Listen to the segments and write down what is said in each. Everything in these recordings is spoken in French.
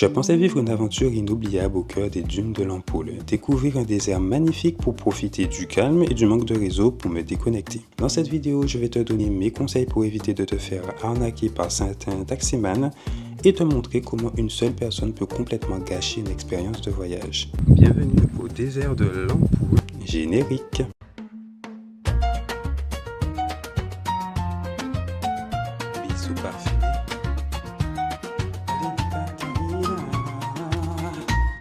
Je pensais vivre une aventure inoubliable au cœur des dunes de l'Ampoule, découvrir un désert magnifique pour profiter du calme et du manque de réseau pour me déconnecter. Dans cette vidéo, je vais te donner mes conseils pour éviter de te faire arnaquer par certains taximans et te montrer comment une seule personne peut complètement gâcher une expérience de voyage. Bienvenue au désert de l'Ampoule, générique. Bisous parfumés.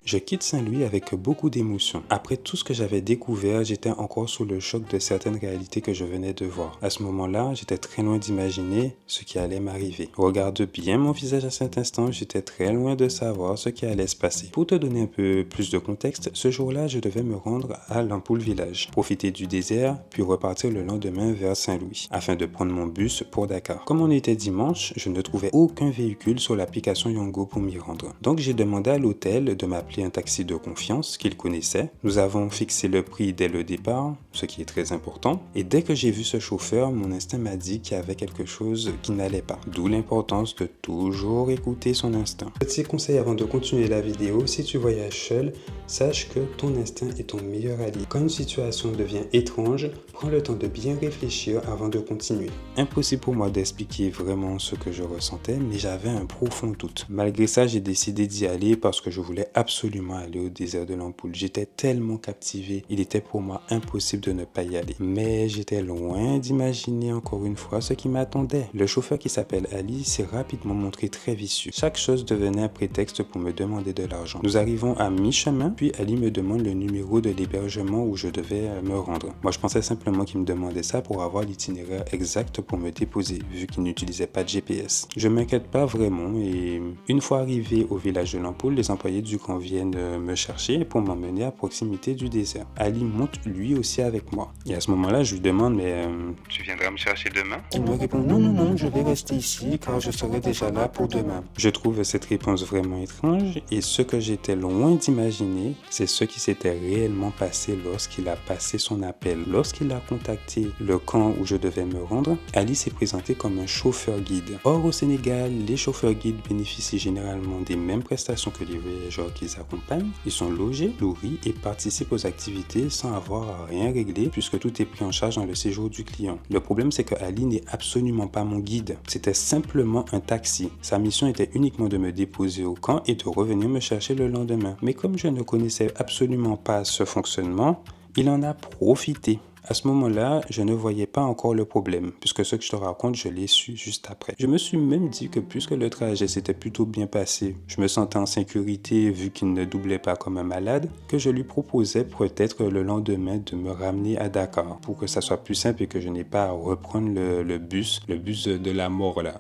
Je quitte Saint-Louis avec beaucoup d'émotion. Après tout ce que j'avais découvert, j'étais encore sous le choc de certaines réalités que je venais de voir. À ce moment-là, j'étais très loin d'imaginer ce qui allait m'arriver. Regarde bien mon visage à cet instant, j'étais très loin de savoir ce qui allait se passer. Pour te donner un peu plus de contexte, ce jour-là, je devais me rendre à l'Ampoule Village, profiter du désert, puis repartir le lendemain vers Saint-Louis, afin de prendre mon bus pour Dakar. Comme on était dimanche, je ne trouvais aucun véhicule sur l'application Yongo pour m'y rendre. Donc j'ai demandé à l'hôtel de m'appeler un taxi de confiance qu'il connaissait. Nous avons fixé le prix dès le départ, ce qui est très important. Et dès que j'ai vu ce chauffeur, mon instinct m'a dit qu'il y avait quelque chose qui n'allait pas. D'où l'importance de toujours écouter son instinct. Petit conseil avant de continuer la vidéo, si tu voyages seul, sache que ton instinct est ton meilleur allié. Quand une situation devient étrange, prends le temps de bien réfléchir avant de continuer. Impossible pour moi d'expliquer vraiment ce que je ressentais, mais j'avais un profond doute. Malgré ça, j'ai décidé d'y aller parce que je voulais absolument aller au désert de l'Ampoule. J'étais tellement captivé, il était pour moi impossible de ne pas y aller. Mais j'étais loin d'imaginer encore une fois ce qui m'attendait. Le chauffeur qui s'appelle Ali s'est rapidement montré très vicieux. Chaque chose devenait un prétexte pour me demander de l'argent. Nous arrivons à mi-chemin, puis Ali me demande le numéro de l'hébergement où je devais me rendre. Moi, je pensais simplement qu'il me demandait ça pour avoir l'itinéraire exact pour me déposer, vu qu'il n'utilisait pas de GPS. Je m'inquiète pas vraiment et une fois arrivé au village de l'Ampoule, les employés du camp viennent me chercher pour m'emmener à proximité du désert. Ali monte lui aussi avec moi. Et à ce moment-là, je lui demande, mais tu viendras me chercher demain? Il me répond, non, je vais rester ici car je serai déjà là pour demain. Je trouve cette réponse vraiment étrange et ce que j'étais loin d'imaginer, c'est ce qui s'était réellement passé lorsqu'il a passé son appel. Lorsqu'il a contacté le camp où je devais me rendre, Ali s'est présenté comme un chauffeur guide. Or, au Sénégal, les chauffeurs guides bénéficient généralement des mêmes prestations que les voyageurs qu'ils accompagnent. Ils sont logés, nourris et participent aux activités sans avoir à rien régler puisque tout est pris en charge dans le séjour du client. Le problème, c'est que Ali n'est absolument pas mon guide. C'était simplement un taxi. Sa mission était uniquement de me déposer au camp et de revenir me chercher le lendemain. Mais comme je ne connaissais absolument pas ce fonctionnement, il en a profité. À ce moment-là, je ne voyais pas encore le problème, puisque ce que je te raconte, je l'ai su juste après. Je me suis même dit que puisque le trajet s'était plutôt bien passé, je me sentais en sécurité vu qu'il ne doublait pas comme un malade, que je lui proposais peut-être le lendemain de me ramener à Dakar, pour que ça soit plus simple et que je n'ai pas à reprendre le bus de la mort là.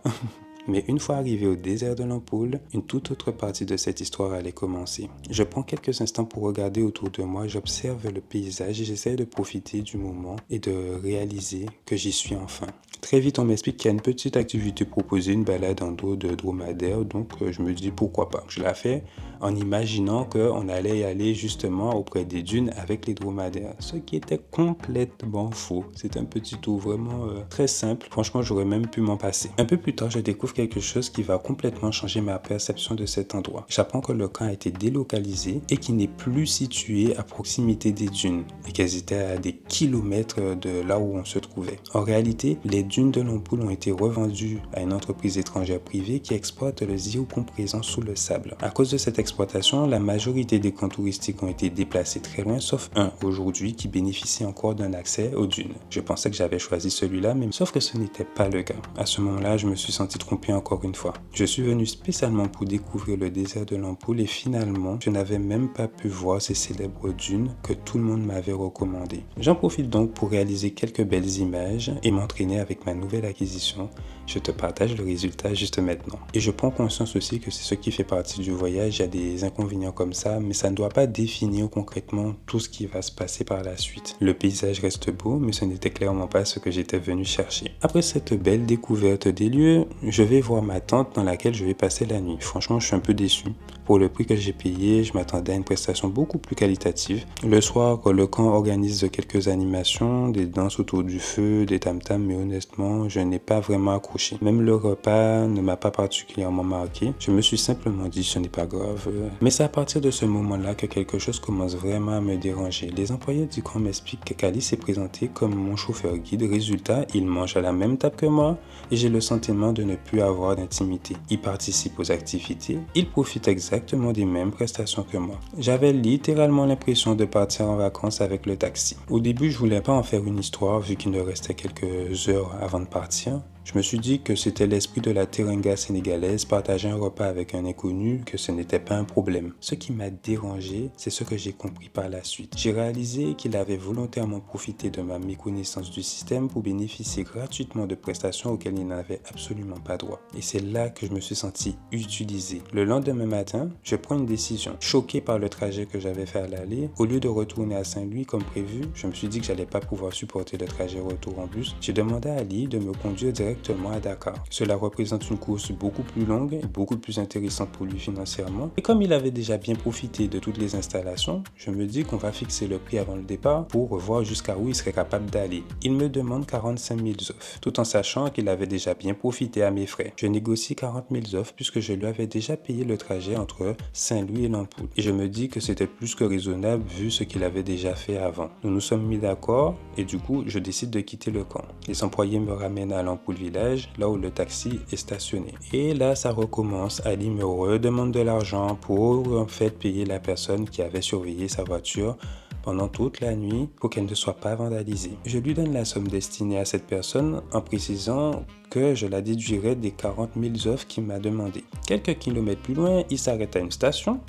Mais une fois arrivé au désert de l'Ampoule, une toute autre partie de cette histoire allait commencer. Je prends quelques instants pour regarder autour de moi, j'observe le paysage et j'essaie de profiter du moment et de réaliser que j'y suis enfin. Très vite, on m'explique qu'il y a une petite activité proposée, une balade en dos de dromadaire, donc je me dis pourquoi pas. Je la fais en imaginant qu'on allait y aller justement auprès des dunes avec les dromadaires, ce qui était complètement faux. C'est un petit tour vraiment très simple, franchement j'aurais même pu m'en passer. Un peu plus tard, je découvre quelque chose qui va complètement changer ma perception de cet endroit. J'apprends que le camp a été délocalisé et qu'il n'est plus situé à proximité des dunes et qu'elles étaient à des kilomètres de là où on se trouvait. En réalité, les dunes de l'Ampoule ont été revendues à une entreprise étrangère privée qui exploite le zircon présent sous le sable. À cause de cette exploitation, la majorité des camps touristiques ont été déplacés très loin, sauf un aujourd'hui qui bénéficie encore d'un accès aux dunes. Je pensais que j'avais choisi celui-là, mais sauf que ce n'était pas le cas. À ce moment-là, je me suis senti trompé encore une fois. Je suis venu spécialement pour découvrir le désert de l'Ampoule et finalement, je n'avais même pas pu voir ces célèbres dunes que tout le monde m'avait recommandées. J'en profite donc pour réaliser quelques belles images et m'entraîner avec ma nouvelle acquisition. Je te partage le résultat juste maintenant. Et je prends conscience aussi que c'est ce qui fait partie du voyage. Il y a des inconvénients comme ça, mais ça ne doit pas définir concrètement tout ce qui va se passer par la suite. Le paysage reste beau, mais ce n'était clairement pas ce que j'étais venu chercher. Après cette belle découverte des lieux, je vais voir ma tente dans laquelle je vais passer la nuit. Franchement, je suis un peu déçu. Pour le prix que j'ai payé, je m'attendais à une prestation beaucoup plus qualitative. Le soir, le camp organise quelques animations, des danses autour du feu, des tam-tams, mais honnêtement, je n'ai pas vraiment accroché accroché. Même le repas ne m'a pas particulièrement marqué. Je me suis simplement dit ce n'est pas grave. Mais c'est à partir de ce moment-là que quelque chose commence vraiment à me déranger. Les employés du camp m'expliquent que Kali s'est présenté comme mon chauffeur guide. Résultat, il mange à la même table que moi et j'ai le sentiment de ne plus avoir d'intimité. Il participe aux activités. Il profite exactement des mêmes prestations que moi. J'avais littéralement l'impression de partir en vacances avec le taxi. Au début, je voulais pas en faire une histoire vu qu'il ne restait quelques heures avant de partir. Je me suis dit que c'était l'esprit de la Teranga sénégalaise, partager un repas avec un inconnu, que ce n'était pas un problème. Ce qui m'a dérangé, c'est ce que j'ai compris par la suite. J'ai réalisé qu'il avait volontairement profité de ma méconnaissance du système pour bénéficier gratuitement de prestations auxquelles il n'avait absolument pas droit. Et c'est là que je me suis senti utilisé. Le lendemain matin, je prends une décision. Choqué par le trajet que j'avais fait à l'aller, au lieu de retourner à Saint-Louis comme prévu, je me suis dit que j'allais pas pouvoir supporter le trajet retour en bus. J'ai demandé à Ali de me conduire directement à Dakar. Cela représente une course beaucoup plus longue et beaucoup plus intéressante pour lui financièrement. Et comme il avait déjà bien profité de toutes les installations, je me dis qu'on va fixer le prix avant le départ pour voir jusqu'à où il serait capable d'aller. Il me demande 45 000 zofs, tout en sachant qu'il avait déjà bien profité à mes frais. Je négocie 40 000 zofs puisque je lui avais déjà payé le trajet entre Saint-Louis et Lampoule. Et je me dis que c'était plus que raisonnable vu ce qu'il avait déjà fait avant. Nous nous sommes mis d'accord et du coup, je décide de quitter le camp. Les employés me ramènent à Lampoule village, là où le taxi est stationné. Et là, ça recommence. Ali me redemande de l'argent pour en fait payer la personne qui avait surveillé sa voiture pendant toute la nuit pour qu'elle ne soit pas vandalisée. Je lui donne la somme destinée à cette personne en précisant que je la déduirais des 40 000 zofs qu'il m'a demandé. Quelques kilomètres plus loin, il s'arrête à une station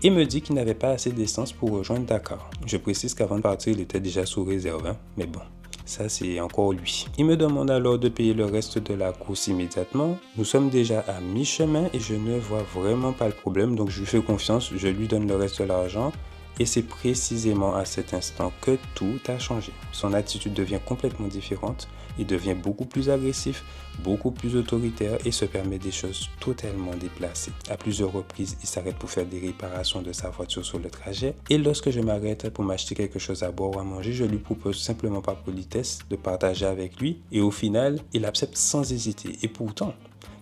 et me dit qu'il n'avait pas assez d'essence pour rejoindre Dakar. Je précise qu'avant de partir, il était déjà sous réserve, mais bon. Ça, c'est encore lui. Il me demande alors de payer le reste de la course immédiatement. Nous sommes déjà à mi-chemin et je ne vois vraiment pas le problème. Donc, je lui fais confiance, je lui donne le reste de l'argent. Et c'est précisément à cet instant que tout a changé. Son attitude devient complètement différente. Il devient beaucoup plus agressif, beaucoup plus autoritaire et se permet des choses totalement déplacées. À plusieurs reprises, il s'arrête pour faire des réparations de sa voiture sur le trajet. Et lorsque je m'arrête pour m'acheter quelque chose à boire ou à manger, je lui propose simplement par politesse de partager avec lui. Et au final, il accepte sans hésiter. Et pourtant,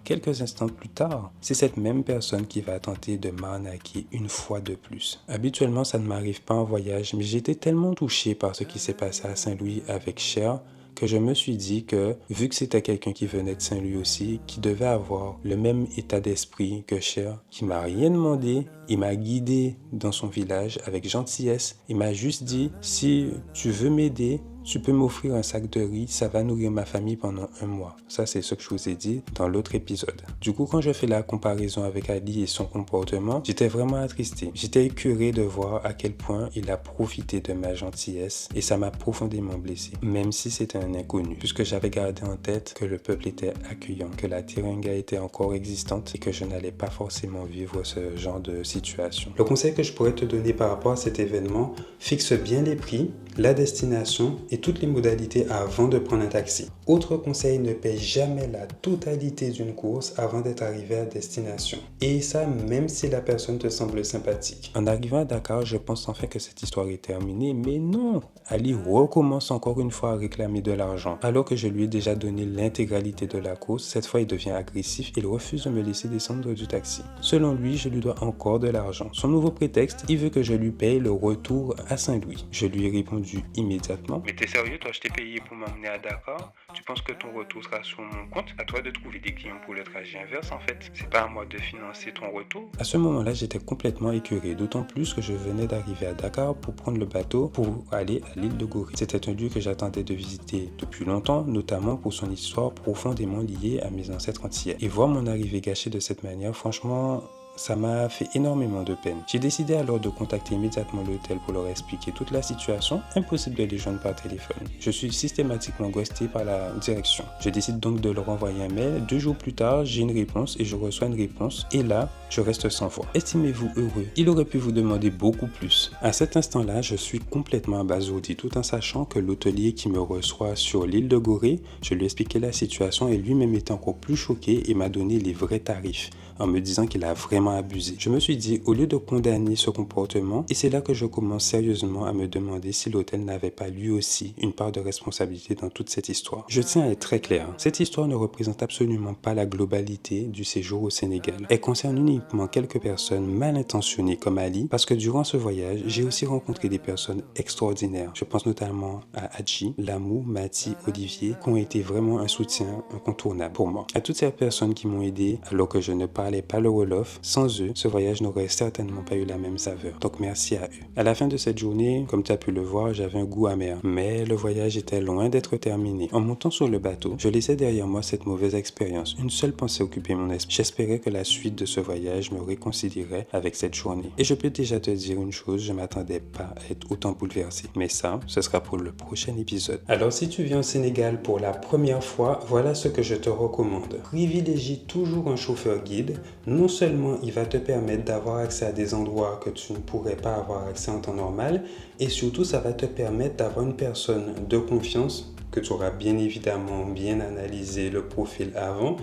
quelques instants plus tard, c'est cette même personne qui va tenter de m'arnaquer une fois de plus. Habituellement, ça ne m'arrive pas en voyage, mais j'étais tellement touché par ce qui s'est passé à Saint-Louis avec Cher que je me suis dit que, vu que c'était quelqu'un qui venait de Saint-Louis aussi, qui devait avoir le même état d'esprit que Cher, qui m'a rien demandé, il m'a guidé dans son village avec gentillesse, il m'a juste dit, si tu veux m'aider, tu peux m'offrir un sac de riz, ça va nourrir ma famille pendant 1 mois. Ça, c'est ce que je vous ai dit dans l'autre épisode. Du coup, quand je fais la comparaison avec Ali et son comportement, j'étais vraiment attristé. J'étais écœuré de voir à quel point il a profité de ma gentillesse et ça m'a profondément blessé, même si c'était un inconnu, puisque j'avais gardé en tête que le peuple était accueillant, que la Teranga était encore existante et que je n'allais pas forcément vivre ce genre de situation. Le conseil que je pourrais te donner par rapport à cet événement, fixe bien les prix, la destination et toutes les modalités avant de prendre un taxi. Autre conseil, ne paye jamais la totalité d'une course avant d'être arrivé à destination. Et ça, même si la personne te semble sympathique. En arrivant à Dakar, je pense enfin que cette histoire est terminée, mais non! Ali recommence encore une fois à réclamer de l'argent. Alors que je lui ai déjà donné l'intégralité de la course, cette fois il devient agressif et il refuse de me laisser descendre du taxi. Selon lui, je lui dois encore de l'argent. Son nouveau prétexte, il veut que je lui paye le retour à Saint-Louis. Je lui ai répondu immédiatement. Mais t'es sérieux, toi, je t'ai payé pour m'emmener à Dakar? Tu penses que ton retour sera sur mon compte? À toi de trouver des clients pour le trajet inverse, en fait. C'est pas à moi de financer ton retour. À ce moment-là, j'étais complètement écœuré, d'autant plus que je venais d'arriver à Dakar pour prendre le bateau pour aller à l'île de Gorée. C'était un lieu que j'attendais de visiter depuis longtemps, notamment pour son histoire profondément liée à mes ancêtres antillais. Et voir mon arrivée gâchée de cette manière, franchement, ça m'a fait énormément de peine. J'ai décidé alors de contacter immédiatement l'hôtel pour leur expliquer toute la situation. Impossible de les joindre par téléphone. Je suis systématiquement ghosté par la direction. Je décide donc de leur envoyer un mail. 2 jours plus tard, j'ai une réponse et je reçois une réponse. Et là, je reste sans voix. Estimez-vous heureux? Il aurait pu vous demander beaucoup plus. À cet instant-là, je suis complètement abasourdi tout en sachant que l'hôtelier qui me reçoit sur l'île de Gorée, je lui ai expliqué la situation et lui-même était encore plus choqué et m'a donné les vrais tarifs. en me disant qu'il a vraiment abusé. Je me suis dit, au lieu de condamner ce comportement, et c'est là que je commence sérieusement à me demander si l'hôtel n'avait pas lui aussi une part de responsabilité dans toute cette histoire. Je tiens à être très clair, cette histoire ne représente absolument pas la globalité du séjour au Sénégal. Elle concerne uniquement quelques personnes mal intentionnées comme Ali, parce que durant ce voyage, j'ai aussi rencontré des personnes extraordinaires. Je pense notamment à Hadji, Lamou, Mati, Olivier, qui ont été vraiment un soutien incontournable pour moi. À toutes ces personnes qui m'ont aidé alors que je ne parlais pas le Wolof, sans eux, ce voyage n'aurait certainement pas eu la même saveur. Donc merci à eux. À la fin de cette journée, comme tu as pu le voir, j'avais un goût amer. Mais le voyage était loin d'être terminé. En montant sur le bateau, je laissais derrière moi cette mauvaise expérience. Une seule pensée occupait mon esprit. J'espérais que la suite de ce voyage me réconcilierait avec cette journée. Et je peux déjà te dire une chose, je m'attendais pas à être autant bouleversé. Mais ça, ce sera pour le prochain épisode. Alors si tu viens au Sénégal pour la première fois, voilà ce que je te recommande. Privilégie toujours un chauffeur guide. Non seulement il va te permettre d'avoir accès à des endroits que tu ne pourrais pas avoir accès en temps normal, et surtout ça va te permettre d'avoir une personne de confiance que tu auras bien évidemment bien analysé le profil avant.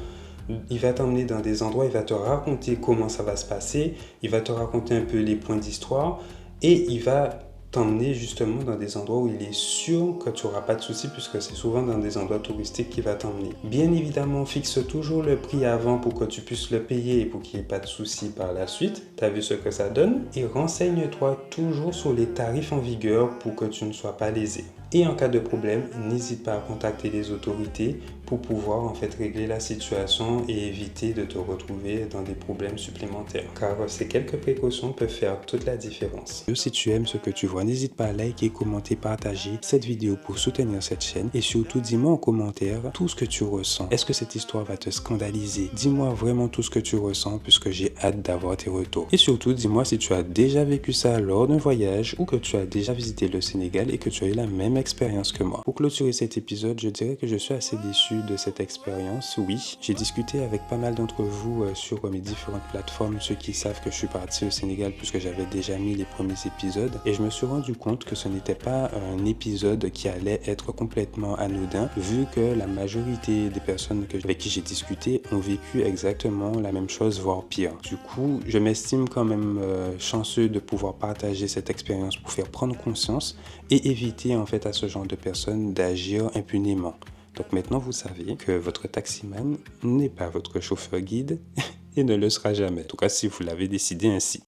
Il va t'emmener dans des endroits, il va te raconter comment ça va se passer, il va te raconter un peu les points d'histoire et il va t'emmener justement dans des endroits où il est sûr que tu n'auras pas de soucis puisque c'est souvent dans des endroits touristiques qu'il va t'emmener. Bien évidemment, fixe toujours le prix avant pour que tu puisses le payer et pour qu'il n'y ait pas de soucis par la suite. Tu as vu ce que ça donne? Et renseigne-toi toujours sur les tarifs en vigueur pour que tu ne sois pas lésé. Et en cas de problème, n'hésite pas à contacter les autorités pour pouvoir en fait régler la situation et éviter de te retrouver dans des problèmes supplémentaires. Car ces quelques précautions peuvent faire toute la différence. Si tu aimes ce que tu vois, n'hésite pas à liker, commenter, partager cette vidéo pour soutenir cette chaîne. Et surtout, dis-moi en commentaire tout ce que tu ressens. Est-ce que cette histoire va te scandaliser? Dis-moi vraiment tout ce que tu ressens puisque j'ai hâte d'avoir tes retours. Et surtout, dis-moi si tu as déjà vécu ça lors d'un voyage ou que tu as déjà visité le Sénégal et que tu as eu la même expérience que moi. Pour clôturer cet épisode, je dirais que je suis assez déçu de cette expérience. Oui, j'ai discuté avec pas mal d'entre vous sur mes différentes plateformes, ceux qui savent que je suis parti au Sénégal puisque j'avais déjà mis les premiers épisodes et je me suis rendu compte que ce n'était pas un épisode qui allait être complètement anodin vu que la majorité des personnes avec qui j'ai discuté ont vécu exactement la même chose, voire pire. Du coup, je m'estime quand même chanceux de pouvoir partager cette expérience pour faire prendre conscience et éviter en fait à ce genre de personnes d'agir impunément. Donc maintenant, vous savez que votre taximan n'est pas votre chauffeur guide et ne le sera jamais. En tout cas, si vous l'avez décidé ainsi.